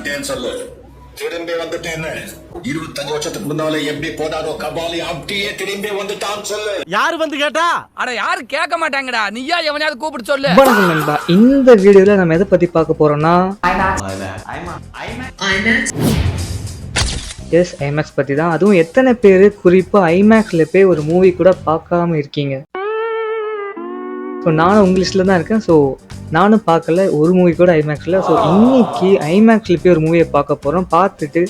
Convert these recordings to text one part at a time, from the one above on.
வந்துட்டேன்னு சொல்லு. திரும்பி வந்துட்டேன்னு 25 வருஷத்துக்கு முன்னால எப்படி போனாரோ கபாலி அப்படியே திரும்பி வந்துட்டான்னு சொல்லு. யாரு வந்து கேட்டா? அட யாரு கேட்க மாட்டாங்கடா, நீயா எவனையாவது கூப்பிட்டு சொல்லு. வணக்கம் நண்பா, இந்த வீடியோல நம்ம எதை பத்தி பார்க்க போறோம்னா எஸ் ஐமேக்ஸ் பத்தி தான். அதுவும் எத்தனை பேர் குறிப்பா ஐமேக்ஸ்ல போய் ஒரு மூவி கூட பார்க்காம இருக்கீங்க? ஸோ நானும் இங்கிலீஷில் தான் இருக்கேன். ஸோ நானும் பார்க்கல ஒரு மூவி கூட ஐமேக்ஸில். ஸோ இன்னைக்கு ஐமேக்ஸில் போய் ஒரு மூவியை பார்க்க போகிறோம். பார்த்துட்டு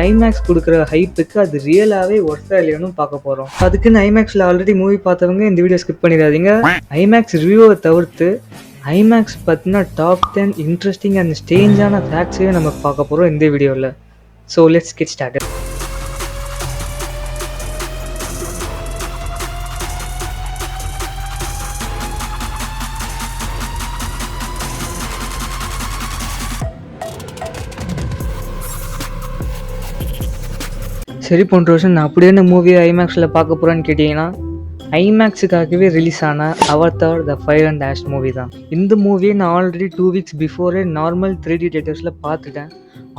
ஐமேக்ஸ் கொடுக்குற ஹைப்புக்கு அது ரியலாகவே ஒர்த்தா இல்லையானு பார்க்க போகிறோம். அதுக்குன்னு ஐமேக்ஸில் ஆல்ரெடி மூவி பார்த்தவங்க இந்த வீடியோ ஸ்கிப் பண்ணிடாதீங்க. ஐமேக்ஸ் ரிவ்யூவை தவிர்த்து ஐமேக்ஸ் பற்றின டாப் 10 இன்ட்ரெஸ்டிங் அண்ட் ஸ்ட்ரேஞ்சான ஃபேக்ட்ஸையும் நம்ம பார்க்க போகிறோம் இந்த வீடியோவில். So let's get started. சரி, போன்ற வருஷம் நான் அப்படியே என்ன மூவி ஐமேக்ஸில் பார்க்க போகிறேன்னு கேட்டிங்கன்னா ஐமேக்ஸுக்காகவே ரிலீஸ் ஆன Avatar the fire and ash movie தான். இந்த மூவியை நான் already 2 weeks before normal 3D தியேட்டர்ஸில் பார்த்துட்டேன்.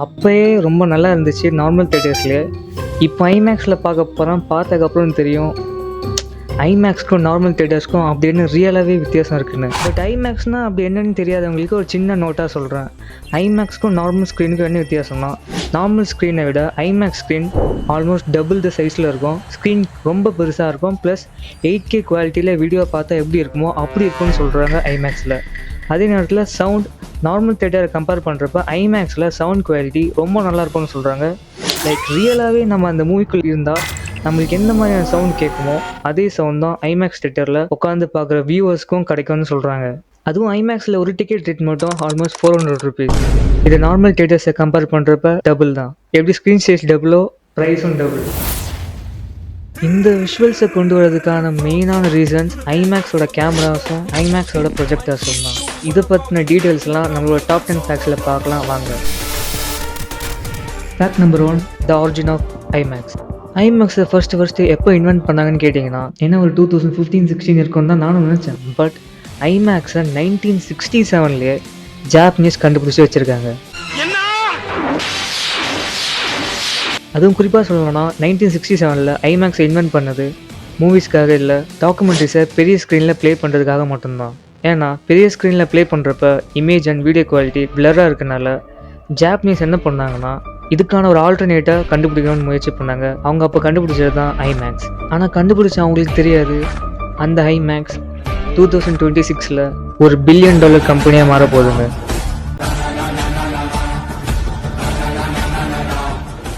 அப்போயே ரொம்ப நல்லா இருந்துச்சு நார்மல் தியேட்டர்ஸ்லேயே. இப்போ ஐமேக்ஸில் பார்க்க போகிறேன். பார்த்ததுக்கப்புறம் தெரியும் ஐமேக்ஸ்க்கும் நார்மல் தியேட்டர்ஸ்க்கும் அப்படின்னு ரியலாகவே வித்தியாசம் இருக்குன்னு. பட் ஐமேக்ஸ்னால் அப்படி என்னென்னு தெரியாதவங்களுக்கு ஒரு சின்ன நோட்டாக சொல்கிறேன். ஐமேக்ஸ்க்கும் நார்மல் ஸ்க்ரீனுக்கும் என்ன வித்தியாசம்னா, நார்மல் ஸ்க்ரீனை விட IMAX screen almost double the சைஸில் இருக்கும். ஸ்க்ரீன் ரொம்ப பெருசாக இருக்கும். ப்ளஸ் 8K குவாலிட்டியில் வீடியோ பார்த்தா எப்படி இருக்குமோ அப்படி இருக்கும்னு சொல்கிறாங்க ஐமேக்ஸில். அதே நேரத்தில் சவுண்ட் நார்மல் தியேட்டரை கம்பேர் பண்ணுறப்ப ஐமேக்ஸில் சவுண்ட் குவாலிட்டி ரொம்ப நல்லா இருக்கும்னு சொல்கிறாங்க. லைக் ரியலாகவே நம்ம அந்த மூவிக்குள் இருந்தால் நம்மளுக்கு எந்த மாதிரியான சவுண்ட் கேட்குமோ அதே சவுண்ட் தான் ஐமேக்ஸ் தியேட்டரில் உட்காந்து பார்க்குற வியூவர்ஸ்க்கும் கிடைக்கும்னு சொல்கிறாங்க. அதுவும் ஐமேக்ஸில் ஒரு டிக்கெட் ரேட் மட்டும் ஆல்மோஸ்ட் 400 rupees. இது நார்மல் தியேட்டர்ஸை கம்பேர் பண்ணுறப்ப டபுள் தான். எப்படி ஸ்க்ரீன் சைஸ் டபுளோ ப்ரைஸும் டபுள். இந்த விஷுவல்ஸை கொண்டு வரதுக்கான மெயினான ரீசன்ஸ் ஐமேக்ஸோட கேமராஸும் ஐமேக்ஸோட ப்ரொஜெக்டர்ஸும் தான். இதை பற்றின டீட்டெயில்ஸ்லாம் நம்மளோட டாப் 10 ஃபேக்ட்ஸில் பார்க்கலாம் வாங்க. Fact number 1, the origin of IMAX. ஐமேக்ஸை ஃபர்ஸ்ட்டு எப்போ இன்வென்ட் பண்ணாங்கன்னு கேட்டிங்கன்னா என்ன ஒரு 2015-16 இருக்குன்னு தான் நானும் நினச்சேன். பட் ஐமேக்ஸை 1967லேயே ஜாப்பனீஸ் கண்டுபிடிச்சி வச்சுருக்காங்க. அதுவும் குறிப்பாக சொல்லணும்னா 1967 ஐமேக்ஸை இன்வென்ட் பண்ணது மூவிஸ்க்காக இல்லை, டாக்குமெண்ட்ரிஸை பெரிய ஸ்க்ரீனில் ப்ளே பண்ணுறதுக்காக மட்டும்தான். ஏன்னா பெரிய ஸ்க்ரீனில் ப்ளே பண்ணுறப்ப இமேஜ் அண்ட் வீடியோ குவாலிட்டி பிளராக இருக்கனால ஜாப்பனீஸ் என்ன பண்ணாங்கன்னா இதுக்கான ஒரு ஆல்டர்னேட்டை கண்டுபிடிக்கணும்னு முயற்சி பண்ணாங்க. அவங்க அப்போ கண்டுபிடிச்சது தான் ஐமேக்ஸ். ஆனால் கண்டுபிடிச்ச அவங்களுக்கு தெரியாது அந்த ஐமேக்ஸ் 2026 ஒரு $1 பில்லியன் கம்பெனியாக மாற போகுதுங்க.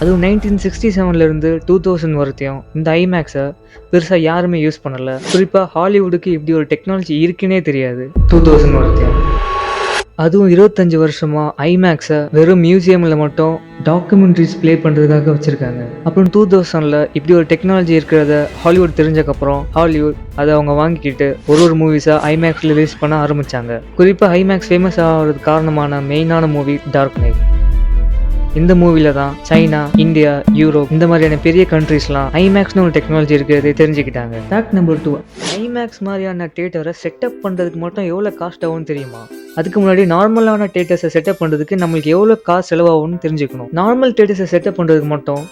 அதுவும் 1967 2000 வரைக்கும் இந்த ஐமேக்ஸை பெருசாக யாருமே யூஸ் பண்ணலை. குறிப்பாக ஹாலிவுட்டுக்கு இப்படி ஒரு டெக்னாலஜி இருக்குன்னே தெரியாது 2000 வரைக்கும். அதுவும் 25 வருஷமாக ஐமேக்ஸை வெறும் மியூசியமில் மட்டும் டாக்குமெண்ட்ரிஸ் ப்ளே பண்ணுறதுக்காக வச்சுருக்காங்க. அப்புறம் 2000 இப்படி ஒரு டெக்னாலஜி இருக்கிறத ஹாலிவுட் தெரிஞ்சக்கப்புறம் ஹாலிவுட் அதை அவங்க வாங்கிக்கிட்டு ஒரு மூவிஸாக ஐமேக்ஸில் ரிலீஸ் பண்ண ஆரம்பித்தாங்க. குறிப்பாக ஐமேக்ஸ் ஃபேமஸ் ஆகிறதுக்கு காரணமான மெயினான மூவி டார்க் நைட். இந்த மூவில தான் சைனா, இந்தியா, யூரோப் இந்த மாதிரியான பெரிய கண்ட்ரீஸ்லாம் ஐமேக்ஸ்னு ஒரு டெக்னாலஜி இருக்கிறது தெரிஞ்சுக்கிட்டாங்க. ஃபேக்ட் நம்பர் 2, ஐமேக்ஸ் மாதிரியான தியேட்டரை செட்டப் பண்ணுறதுக்கு மட்டும் எவ்வளோ காஸ்ட் ஆகும்னு தெரியுமா? அதுக்கு முன்னாடி நார்மலான தியேட்டர்ஸை செட்டப் பண்ணுறதுக்கு நம்மளுக்கு எவ்வளோ காசு செலவாகும்னு தெரிஞ்சுக்கணும். நார்மல் தியேட்டர்ஸை செட்டப் பண்ணுறதுக்கு மட்டும்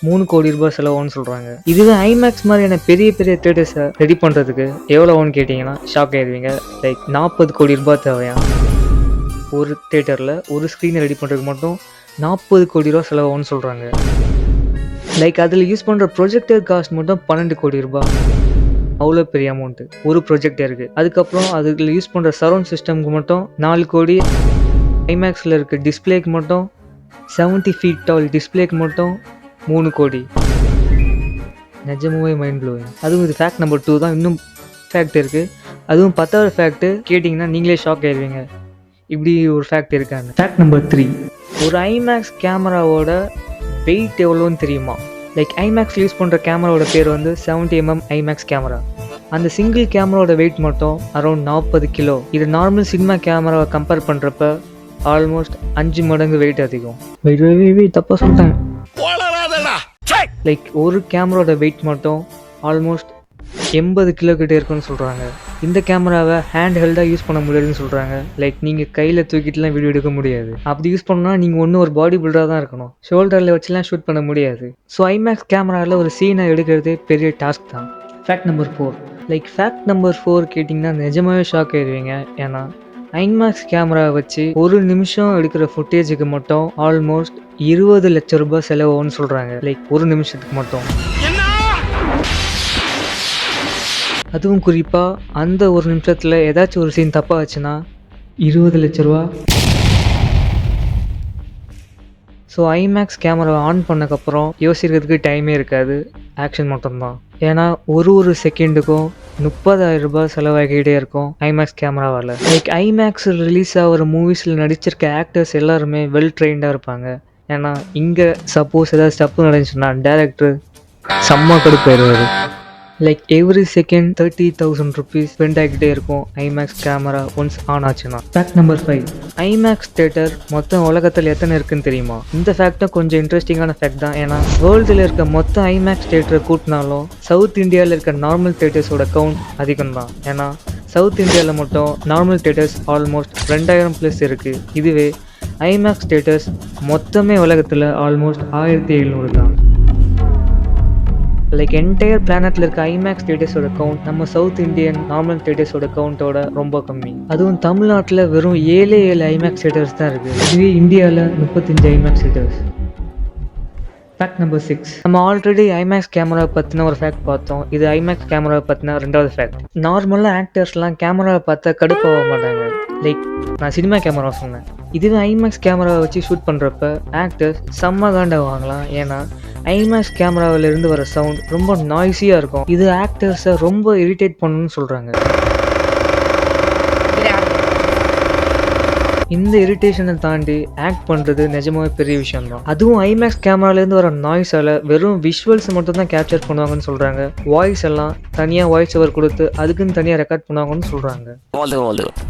3 கோடி ரூபாய் செலவாகும்னு சொல்கிறாங்க. இதுவே ஐமேக்ஸ் மாதிரியான பெரிய பெரிய தியேட்டர்ஸை ரெடி பண்ணுறதுக்கு எவ்வளோன்னு கேட்டிங்கன்னா ஷாக் ஆயிடுவீங்க. லைக் 40 கோடி ரூபாய் தேவையா? ஒரு தியேட்டரில் ஒரு ஸ்க்ரீனை ரெடி பண்ணுறதுக்கு மட்டும் 40 கோடி ரூபா செலவாகும்னு சொல்கிறாங்க. லைக் அதில் யூஸ் பண்ணுற ப்ரொஜெக்டர் காஸ்ட் மட்டும் 12 கோடி ரூபாய். அவ்வளோ பெரிய அமௌண்ட்டு ஒரு ப்ரொஜெக்டருக்கு. அதுக்கப்புறம் அதில் யூஸ் பண்ணுற சரௌண்ட் சிஸ்டம்க்கு மட்டும் 4 கோடி. ஐமேக்ஸில் இருக்க டிஸ்பிளேக்கு மட்டும் 70 feet டால் டிஸ்பிளேக்கு மட்டும் 3 கோடி. நிஜமாவே மைண்ட் ப்ளோயிங். அதுவும் இது ஃபேக்ட் நம்பர் 2 தான். இன்னும் ஃபேக்ட் இருக்குது. அதுவும் 10வது ஃபேக்ட்டு கேட்டிங்கன்னா நீங்களே ஷாக் ஆயிடுவீங்க. இப்படி ஒரு ஃபேக்ட் இருக்காங்க. ஃபேக்ட் நம்பர் 3, ஒரு ஐமேக்ஸ் கேமராவோட வெயிட் எவ்வளோன்னு தெரியுமா? லைக் ஐமேக்ஸ் யூஸ் பண்ணுற கேமராவோட பேர் 70mm ஐமேக்ஸ் கேமரா. அந்த சிங்கிள் கேமராவோட வெயிட் மட்டும் அரௌண்ட் 40 கிலோ. இது நார்மல் சினிமா கேமராவை கம்பேர் பண்ணுறப்ப ஆல்மோஸ்ட் 5 மடங்கு வெயிட் அதிகம். வெயிட் தப்பாக சொல்லிட்டேன். லைக் ஒரு கேமராவோட வெயிட் மட்டும் ஆல்மோஸ்ட் 80 கிலோ கிட்ட இருக்குன்னு சொல்கிறாங்க. இந்த கேமராவை ஹேண்ட் ஹெல்டாக யூஸ் பண்ண முடியாதுன்னு சொல்கிறாங்க. லைக் நீங்கள் கையில் தூக்கிட்டுலாம் வீடியோ எடுக்க முடியாது. அப்படி யூஸ் பண்ணால் நீங்கள் ஒன்றும் ஒரு பாடி பில்டராக தான் இருக்கணும். ஷோல்டரில் வச்சுலாம் ஷூட் பண்ண முடியாது. ஸோ ஐமேக்ஸ் கேமராவில் ஒரு சீனை எடுக்கிறதே பெரிய டாஸ்க் தான். Fact number 4. Like fact number 4 கேட்டிங்கன்னா நிஜமாவே ஷாக் ஆயிடுவீங்க. ஏன்னா ஐமேக்ஸ் கேமரா வச்சு ஒரு நிமிஷம் எடுக்கிற ஃபுட்டேஜுக்கு மட்டும் ஆல்மோஸ்ட் 20 லட்சம் ரூபாய் செலவுன்னு சொல்கிறாங்க. லைக் ஒரு நிமிஷத்துக்கு மட்டும். அதுவும் குறிப்பாக அந்த ஒரு நிமிஷத்தில் ஏதாச்சும் ஒரு சீன் தப்பாக ஆச்சுன்னா 20 லட்ச ரூபா. ஸோ ஐமேக்ஸ் கேமராவை ஆன் பண்ணக்கப்புறம் யோசிக்கிறதுக்கு டைமே இருக்காது, ஆக்ஷன் மட்டும்தான். ஏன்னா ஒரு செகண்டுக்கும் 30,000 ரூபாய் செலவாகிக்கிட்டே இருக்கும் ஐமேக்ஸ் கேமராவால். லைக் ஐமேக்ஸ் ரிலீஸ் ஆகிற மூவிஸில் நடிச்சிருக்க ஆக்டர்ஸ் எல்லாருமே வெல் ட்ரெயின்டாக இருப்பாங்க. ஏன்னா இங்கே சப்போஸ் ஏதாவது தப்பு நடந்துச்சுன்னா டேரக்டர் செம்ம கடுப்பாயிருவார். Like every second 30,000 rupees spend ஆகிக்கிட்டே இருக்கும் ஐமேக்ஸ் கேமரா ஒன்ஸ் ஆன் ஆச்சுன்னா. Fact number 5. ஐமேக்ஸ் தேட்டர் மொத்தம் உலகத்தில் எத்தனை இருக்குன்னு தெரியுமா? இந்த ஃபேக்டும் கொஞ்சம் இன்ட்ரெஸ்டிங்கான ஃபேக்ட் தான். ஏன்னா வேர்ல்டில் இருக்க மொத்த ஐமேக்ஸ் தேட்டரை கூட்டினாலும் சவுத் இந்தியாவில் இருக்க நார்மல் தேட்டர்ஸோட கவுண்ட் அதிகம் தான். ஏன்னா சவுத் இந்தியாவில் மட்டும் நார்மல் தேட்டர்ஸ் ஆல்மோஸ்ட் 2000+ இருக்குது. இதுவே ஐமேக்ஸ் தேட்டர்ஸ் மொத்தமே உலகத்தில் ஆல்மோஸ்ட் 1700 தான். லைக் என்டையர் பிளானட்டில் இருக்க ஐமேக்ஸ் தேட்டர்ஸோட கவுண்ட் நம்ம சவுத் இந்தியன் நார்மல் தேட்டர்ஸோட கவுண்டோட ரொம்ப கம்மி. அதுவும் தமிழ்நாட்டில் வெறும் 7 ஐமேக்ஸ் தேட்டர்ஸ் தான் இருக்குது. இதுவே இந்தியாவில் 35 ஐமேக்ஸ் தேட்டர்ஸ். Fact number 6. நம்ம ஆல்ரெடி ஐமேக்ஸ் கேமரா பற்றின ஒரு ஃபேக்ட் பார்த்தோம். இது ஐமேக்ஸ் கேமராவை பற்றின 2வது ஃபேக்ட். நார்மலாக ஆக்டர்ஸ்லாம் கேமராவை பார்த்தா கடுப்பாக மாட்டாங்க. லைக் நான் சினிமா கேமரா சொன்னேன். இதுவே ஐமேக்ஸ் கேமராவை வச்சு ஷூட் பண்ணுறப்ப ஆக்டர்ஸ் செம்ம காண்டாவாங்களாம். ஏன்னா ஐமேக்ஸ் கேமராவிலிருந்து வர சவுண்ட் ரொம்ப நாய்ஸியாக இருக்கும். இது ஆக்டர்ஸை ரொம்ப இரிட்டேட் பண்ணணும்னு சொல்கிறாங்க. இந்த இரிட்டேஷனை தாண்டி ஆக்ட் பண்ணுறது நிஜமாவே பெரிய விஷயம் தான். அதுவும் ஐமேக்ஸ் கேமராலேருந்து வர நாய்ஸால் வெறும் விஷுவல்ஸ் மட்டும் தான் கேப்சர் பண்ணுவாங்கன்னு சொல்கிறாங்க. வாய்ஸ் எல்லாம் தனியாக வாய்ஸ் ஓவர் கொடுத்து அதுக்குன்னு தனியாக ரெக்கார்ட் பண்ணுவாங்கன்னு சொல்கிறாங்க.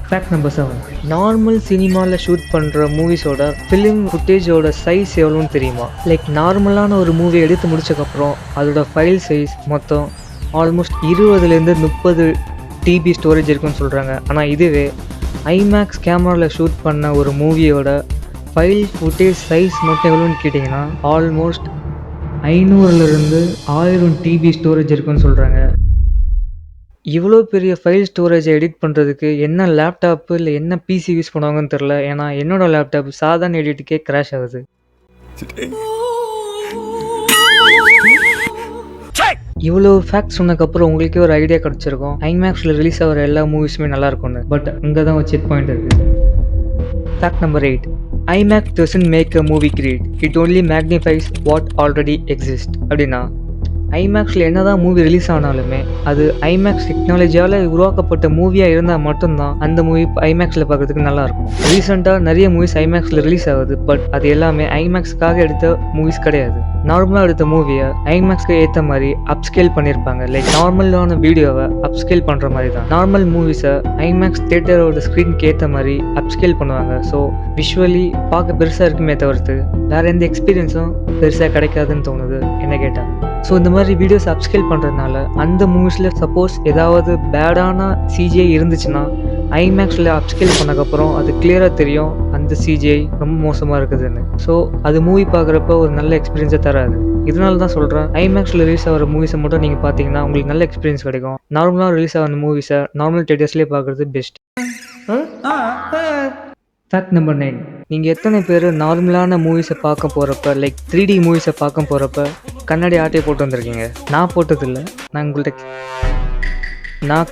Fact number 7. நார்மல் சினிமாவில் ஷூட் பண்ணுற மூவிஸோட ஃபிலிம் ஃபுட்டேஜோட சைஸ் எவ்வளோன்னு தெரியுமா? லைக் நார்மலான ஒரு மூவி எடுத்து முடிச்சக்கப்புறம் அதோட ஃபைல் சைஸ் மொத்தம் ஆல்மோஸ்ட் 20லேருந்து 30 TB ஸ்டோரேஜ் இருக்குன்னு சொல்கிறாங்க. ஆனால் இதுவே ஐமேக்ஸ் கேமராவில் ஷூட் பண்ண ஒரு மூவியோட ஃபைல் ஃபுட்டேஜ் சைஸ் மட்டும் எவ்வளோன்னு கேட்டிங்கன்னா ஆல்மோஸ்ட் 500லேருந்து 1000 TB ஸ்டோரேஜ் இருக்குன்னு சொல்கிறாங்க. இவ்வளோ பெரிய ஃபைல் ஸ்டோரேஜை எடிட் பண்ணுறதுக்கு என்ன லேப்டாப்பு இல்லை என்ன PC யூஸ் பண்ணுவாங்கன்னு தெரில. ஏன்னா என்னோடய லேப்டாப் சாதாரண எடிட்டுக்கே கிராஷ் ஆகுது. இவ்வளோ ஃபேக்ட் சொன்னதுக்கப்புறம் உங்களுக்கே ஒரு ஐடியா கிடச்சிருக்கும் ஐமேக்ஸில் ரிலீஸ் ஆகிற எல்லா மூவிஸுமே நல்லா இருக்கும்னு. பட் இங்கே தான் ஒரு செக் பாயிண்ட் இருக்குது. Fact number 8. IMAX doesn't make a movie great. It only magnifies what already exists. அப்படின்னா ஐமேக்ஸில் என்ன தான் மூவி ரிலீஸ் ஆனாலுமே அது ஐமேக்ஸ் டெக்னாலஜியால் உருவாக்கப்பட்ட மூவியாக இருந்தால் மட்டும்தான் அந்த மூவி ஐமேக்ஸில் பார்க்குறதுக்கு நல்லாயிருக்கும். ரீசெண்டாக நிறைய மூவிஸ் ஐமேக்ஸில் ரிலீஸ் ஆகுது. பட் அது எல்லாமே ஐமேக்ஸ்க்காக எடுத்த மூவிஸ் கிடையாது. நார்மலாக எடுத்த மூவியை ஐமேக்ஸ்க்கு ஏற்ற மாதிரி அப்ஸ்கேல் பண்ணியிருப்பாங்க. லைக் நார்மலான வீடியோவை அப்ஸ்கேல் பண்ணுற மாதிரி தான் நார்மல் மூவிஸை ஐமேக்ஸ் தேட்டரோட ஸ்க்ரீனுக்கு ஏற்ற மாதிரி அப்ஸ்கேல் பண்ணுவாங்க. ஸோ விஷுவலி பார்க்க பெருசாக இருக்குமே தவிர்த்து வேறு எந்த எக்ஸ்பீரியன்ஸும் பெருசாக கிடைக்காதுன்னு தோணுது என்ன கேட்டால். ஸோ இந்த மாதிரி வீடியோஸ் அப்ஸ்கேல் பண்ணுறதுனால அந்த மூவிஸில் சப்போஸ் ஏதாவது பேடான CGI இருந்துச்சுன்னா ஐமேக்ஸில் அப்ஸ்கேல் பண்ணக்கப்புறம் அது கிளியராக தெரியும் அந்த CGI ரொம்ப மோசமாக இருக்குதுன்னு. ஸோ அது மூவி பார்க்குறப்ப ஒரு நல்ல எக்ஸ்பீரியன்ஸை தராது. இதனால தான் சொல்கிறேன் ஐமேக்ஸில் ரிலீஸ் ஆகிற மூவிஸை மட்டும் நீங்கள் பார்த்தீங்கன்னா உங்களுக்கு நல்ல எக்ஸ்பீரியன்ஸ் கிடைக்கும். நார்மலாக ரிலீஸ் ஆகிற மூவிஸை நார்மல் தேட்டர்ஸ்லேயே பார்க்குறது பெஸ்ட். Fact number 9. நீங்கள் எத்தனை பேர் நார்மலான மூவிஸை பார்க்க போகிறப்ப லைக் 3D மூவிஸை பார்க்க போகிறப்ப கண்ணாடி ஆட்டையை போட்டு வந்திருக்கீங்க? நான் போட்டதில்லை. நான்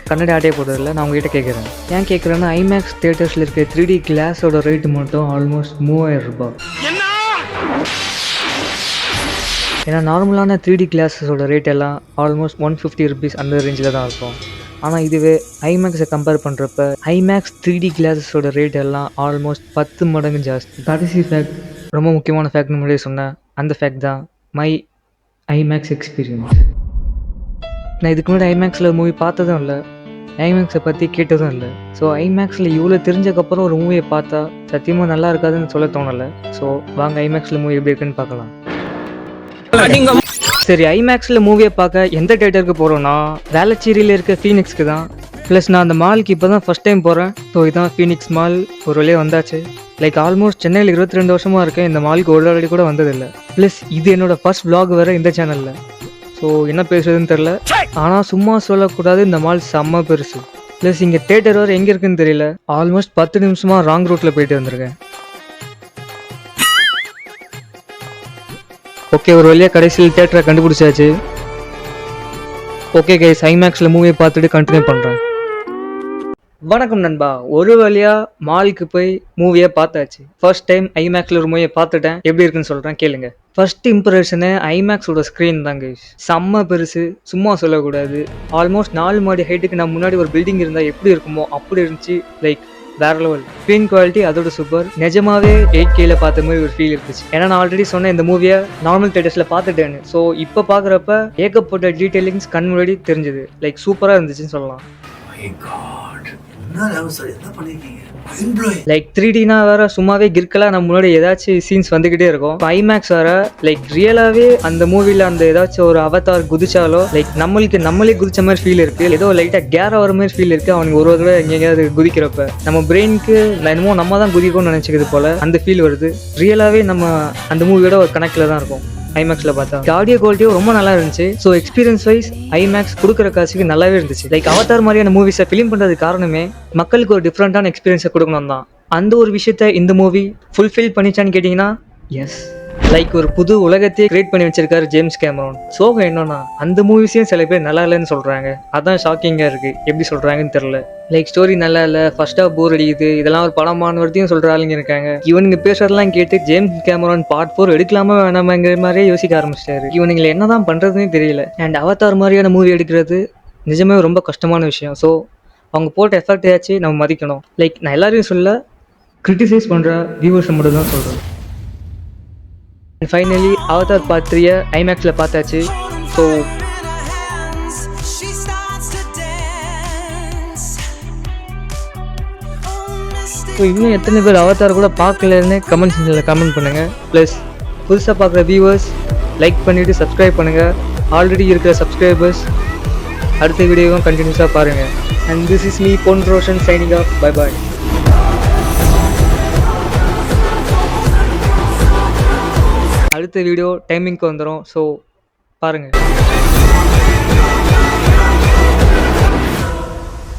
கண்ணாடி ஆட்டையை போட்டதில்லை. நான் உங்கள்கிட்ட கேட்குறேன். ஏன் கேட்குறேன்னா ஐமேக்ஸ் தேட்டர்ஸில் இருக்க 3D கிளாஸோட ரேட்டு மட்டும் ஆல்மோஸ்ட் 3000 ரூபாய். ஏன்னா நார்மலான 3D கிளாஸஸோட ரேட் எல்லாம் ஆல்மோஸ்ட் 150 ருபீஸ் அந்த ரேஞ்சில் தான் இருக்கும். ஆனால் இதுவே ஐமேக்ஸை கம்பேர் பண்ணுறப்ப ஐமேக்ஸ் 3D கிளாஸஸோட ரேட் எல்லாம் ஆல்மோஸ்ட் 10 மடங்கு ஜாஸ்தி. கடைசி ஃபேக்ட், ரொம்ப முக்கியமான ஃபேக்ட் முன்னாடியே சொன்னேன். அந்த ஃபேக்ட் தான் மை ஐமேக்ஸ் எக்ஸ்பீரியன்ஸ். நான் இதுக்கு முன்னாடி ஐமேக்ஸில் மூவி பார்த்ததும் இல்லை, ஐமேக்ஸை பற்றி கேட்டதும் இல்லை. ஸோ ஐமேக்ஸில் இவ்வளோ தெரிஞ்சக்கப்புறம் ஒரு மூவியை பார்த்தா சத்தியமாக நல்லா இருக்காதுன்னு சொல்ல தோணலை. ஸோ வாங்க ஐமேக்ஸில் மூவி எப்படி இருக்குன்னு பார்க்கலாம். சரி ஐமேக்ஸில் மூவியை பார்க்க எந்த தேட்டருக்கு போகிறோன்னா வேளச்சேரியில் இருக்க ஃபீனிக்ஸ்க்கு தான். ப்ளஸ் நான் அந்த மாலுக்கு இப்போ தான் ஃபஸ்ட் டைம் போகிறேன். ஸோ இதான் ஃபீனிக்ஸ் மால். ஒரு வழியாக வந்தாச்சு. லைக் ஆல்மோஸ்ட் சென்னையில் 22 வருஷமாக இருக்கேன். இந்த மாலுக்கு ஒரு வாட்டி கூட வந்ததில்லை. ப்ளஸ் இது என்னோட ஃபர்ஸ்ட் vlog வேறு இந்த சேனலில். ஸோ என்ன பேசுறதுன்னு தெரில. ஆனால் சும்மா சொல்லக்கூடாது, இந்த மால் செம்ம பெருசு. ப்ளஸ் இங்கே தேட்டர் வேறு எங்கே இருக்குன்னு தெரியல. ஆல்மோஸ்ட் 10 நிமிஷமாக ராங் ரூட்டில் போயிட்டு வந்திருக்கேன். ஓகே, ஒரு வழியாக கடைசியில் தேட்டரை கண்டுபிடிச்சாச்சு. ஓகே கைஸ், ஐமேக்ஸில் மூவியை பார்த்துட்டு கண்டினியூ பண்ணுறேன். வணக்கம் நண்பா. ஒரு வழியாக மாலுக்கு போய் மூவியை பார்த்தாச்சு. ஃபர்ஸ்ட் டைம் ஐமேக்ஸில் ஒரு மூவியை பார்த்துட்டேன். எப்படி இருக்குன்னு சொல்கிறேன் கேளுங்க. ஃபர்ஸ்ட் இம்ப்ரெஷனு ஐமேக்ஸோட ஸ்க்ரீன் தாங்க. செம்ம பெருசு, சும்மா சொல்லக்கூடாது. ஆல்மோஸ்ட் 4 மாடி ஹைட்டுக்கு நான் முன்னாடி ஒரு பில்டிங் இருந்தால் எப்படி இருக்குமோ அப்படி இருந்துச்சு. லைக் வேற லெவல். ஸ்க்ரீன் குவாலிட்டி அதோட சூப்பர். நிஜமாவே 8Kல பார்த்த மாதிரி ஒரு ஃபீல் இருந்துச்சு. ஏன்னா நான் ஆல்ரெடி சொன்னேன் இந்த மூவியை நார்மல் தேட்டர்ஸில் பார்த்துட்டேன்னு. ஸோ இப்போ பார்க்குறப்ப ஏகப்பட்ட டீட்டெயிலிங்ஸ் கண் முன்னாடி தெரிஞ்சுது. லைக் சூப்பராக இருந்துச்சுன்னு சொல்லலாம். லைக் 3Dனா வேற சும்மாவே கிற்கலாம் நம்ம முன்னாடி ஏதாச்சும் சீன்ஸ் வந்துகிட்டே இருக்கும். ஐமேக்ஸ் வேற லைக் ரியலாவே அந்த மூவில அந்த ஏதாச்சும் ஒரு அவதார் குதிச்சாலோ லைக் நம்மளே குதிச்ச மாதிரி ஃபீல் இருக்கு. ஏதோ லைட்டா கேர் ஆகிற மாதிரி ஃபீல் இருக்கு. அவனுக்கு ஒரு தடவை எங்கேயாவது குதிக்கிறப்ப நம்ம பிரெயினுக்கு என்னமோ நம்ம தான் குதிக்கும்னு நினைச்சுக்கிறது போல அந்த ஃபீல் வருது. ரியலாவே நம்ம அந்த மூவியோட ஒரு கனெக்ட்ல தான் இருக்கும். ஐமேக்ஸில் பார்த்தா ஆடியோ குவாலிட்டியும் ரொம்ப நல்லா இருந்துச்சு. ஸோ எக்ஸ்பீரியன்ஸ் வைஸ் ஐமேக்ஸ் கொடுக்குற காசுக்கு நல்லாவே இருந்துச்சு. லைக் அவதார் மாதிரியான மூவிஸை ஃபிலிம் பண்ணுறதுக்கு காரணமே மக்களுக்கு ஒரு டிஃப்ரெண்ட்டான எக்ஸ்பீரியன்ஸை கொடுக்கணும் தான். அந்த ஒரு விஷயத்த இந்த மூவி ஃபுல்ஃபில் பண்ணிச்சான்னு கேட்டிங்கன்னா எஸ். லைக் ஒரு புது உலகத்தையே கிரியேட் பண்ணி வச்சிருக்காரு ஜேம்ஸ் கேமரான். சோகம் என்னன்னா அந்த மூவிஸையும் சில பேர் நல்லா இல்லைன்னு சொல்கிறாங்க. அதான் ஷாக்கிங்காக இருக்குது. எப்படி சொல்கிறாங்கன்னு தெரில. லைக் ஸ்டோரி நல்லா இல்லை, ஃபர்ஸ்ட்டாக போர் அடிக்குது, இதெல்லாம் ஒரு படமானவர்த்தையும் சொல்கிற ஆளுங்க இருக்காங்க. இவனுங்க பேசுறதெல்லாம் கேட்டு ஜேம்ஸ் கேமரான் பார்ட் 4 எடுக்கலாமா வேணாமாங்கிற மாதிரியே யோசிக்க ஆரம்பிச்சிட்டாரு. இவனுங்களை என்ன தான் பண்ணுறதுன்னு தெரியல. அண்ட் அவதார் மாதிரியான மூவி எடுக்கிறது நிஜமே ரொம்ப கஷ்டமான விஷயம். ஸோ அவங்க போட்ட எஃபெக்ட் ஆச்சு நம்ம மதிக்கணும். லைக் நான் எல்லாரையும் சொல்ல, கிரிட்டிசைஸ் பண்ணுற வியூவர்ஸை மட்டும் தான் சொல்கிறேன். ஃபைனலி அவதார் பார்ட் 3 ஐமேக்ஸில் பார்த்தாச்சு. ஸோ இன்னும் எத்தனை பேர் அவதார் கூட பார்க்கலன்னு கமெண்ட் செக்ஷனில் கமெண்ட் பண்ணுங்கள். ப்ளஸ் புதுசாக பார்க்குற வியூவர்ஸ் லைக் பண்ணிவிட்டு சப்ஸ்கிரைப் பண்ணுங்கள். ஆல்ரெடி இருக்கிற சப்ஸ்கிரைபர்ஸ் அடுத்த வீடியோவும் கண்டினியூஸாக பாருங்கள். And this is me Pon Roshan signing off. Bye bye. அடுத்த வீடியோ டைமிங்க்கு வந்துடும். ஸோ பாருங்கள்.